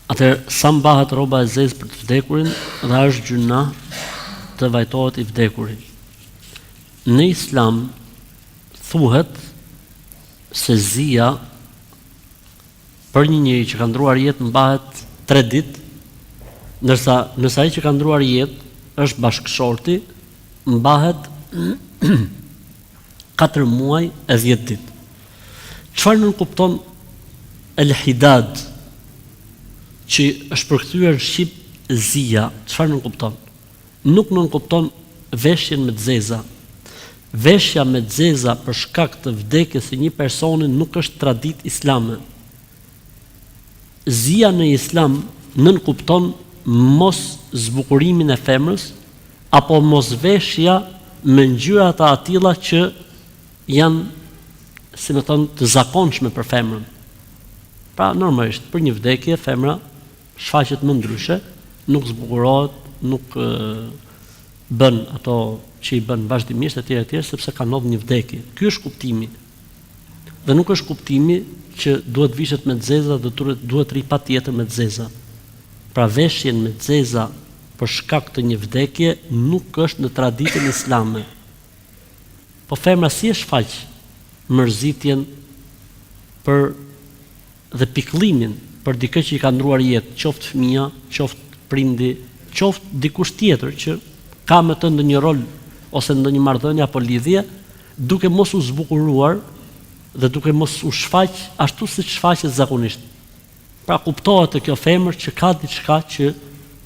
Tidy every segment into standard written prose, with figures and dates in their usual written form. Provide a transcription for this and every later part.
Atëherë, sa mbahet rroba e zezë për të vdekurin dhe është gjuna të vajtohet i vdekuri. Në Islam thuhet se zia për një njeri që ka ndruar jetë mbahet 3 ditë, ndërsa nëse ai që ka ndruar jetë është bashkëshorti, mbahet 4 muaj e 10 ditë. Çfarë nuk kupton el-hidad, që është përkthyer në shqip zia, çfarë nuk kupton? Nuk kupton veshjen me zeza. Veshja me zeza për shkak të vdekjes së një personi nuk është traditë islame. Zia në Islam nën kupton mos zbukurimin e femrës apo mos veshja me ngjyra të atilla që janë, si më thon, të zakonshme për femrën. Pra normalisht për një vdekje femra shfaqet më ndryshe, nuk zbukurohet, nuk bën ato që i bën vazhdimisht etj, sepse ka ndodhur një vdekje. Ky është kuptimi. Dhe nuk është kuptimi që duhet vishet me zeza dhe duhet ri patjetër me zeza. Pra veshjen me zeza për shkak të një vdekje nuk është në traditën islame. Po femra si e shfaq mërzitjen për dhe pikëllimin për dikë që i ka ndruar jetë, qoftë fëmia, qoftë prindi, qoftë dikush tjetër që ka me të ndonjë rol ose ndonjë marrëdhënie apo lidhje, duke mos u zbukuruar dhe duke mos u shfaq ashtu siç shfaqet zakonisht. Pra kuptohet të kjo femër që ka diçka që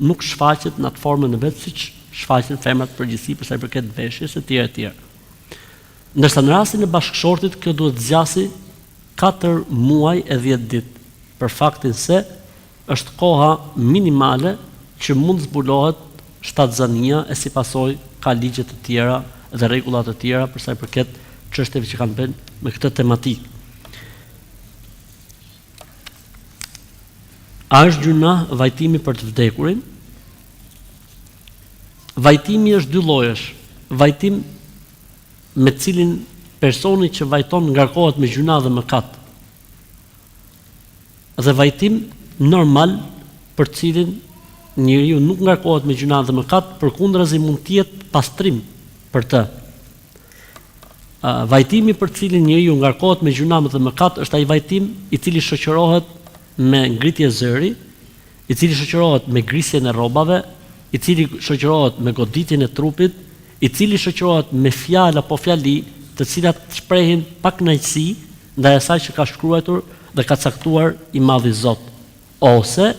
nuk shfaqet në atë formën e vet siç shfaqen femrat përgjithësi për sa i përket veshjes etj. Ndërsa në rastin e bashkëshortit kjo duhet zgjasë 4 muaj e 10 ditë, për faktin se është koha minimale që mund zbulohet shtatzania e si pasojë ka ligje të tjera dhe rregulla të tjera për sa i përket çështjeve që kanë bën me këtë tematikë. A është gjuna vajtimi për të vdekurin? Vajtimi është 2 llojesh. Vajtim me cilin personi që vajton ngarkohet me gjuna dhe mëkat. Dhe vajtim normal për cilin njeriu nuk ngarkohet me gjuna dhe mëkat, përkundrazi mund të jetë pastrim për të. Vajtimi për cilin njeriu ngarkohet me gjuna dhe mëkat është ai vajtim i cili shoqërohet me ngritje zëri, i cili shoqërohet me grisjen e rrobave, i cili shoqërohet me goditjen e trupit, i cili shoqërohet me fjalë apo fjali të cilat shprehin pa kënaqësi ndaj asaj që ka shkruar dhe ka caktuar i Madhi Zot. Ose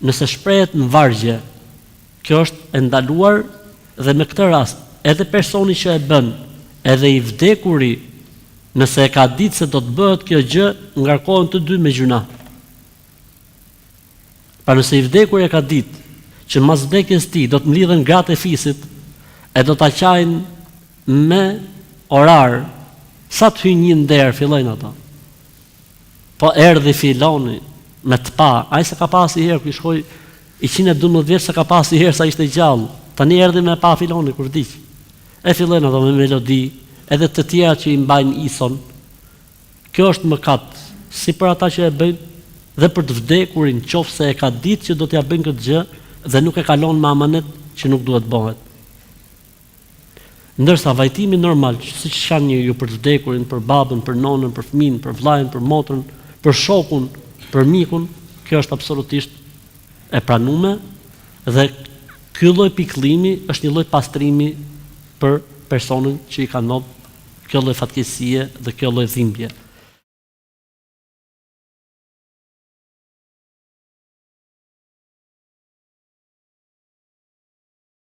nëse shprehet në vargje, kjo është e ndaluar dhe në këtë rast edhe personi që e bën, edhe i vdekuri, nëse e ka ditë se do të bëhet kjo gjë, ngarkohen të dy me gjuna. Pra nëse i vdekur e ka ditë që mas vdekjes tij do të mlidhen gratë e fisit e do ta qajnë me orar, sa të hyjë një nder fillojnë ata. Po erdhi filoni me të pa, ai sa ka pasi herë kur shkoi i 112 vjeç sa ka pasi herë sa ishte gjallë. Tani erdhi me pa filoni kur vdiq. E fillojnë ato me melodi, edhe të tjera që i mbajnë ison. Kjo është mëkat, si për ata që e bëjnë dhe për të vdekurin, qofse e ka ditë që do t'ja bëjnë këtë gjë dhe nuk e kalon me amanet që nuk duhet bëhet. Ndërsa vajtimi normal, siç kanë njeriu për të vdekurin, për babën, për nonën, për fëmin, për vllajën, për motrën, për shokun, për mikun, kjo është absolutisht e pranuar dhe ky lloj pikëllimi është një lloj pastrimi për personin që i ka ndodhur kjo lloj fatkeqësie dhe kjo lloj dhimbje.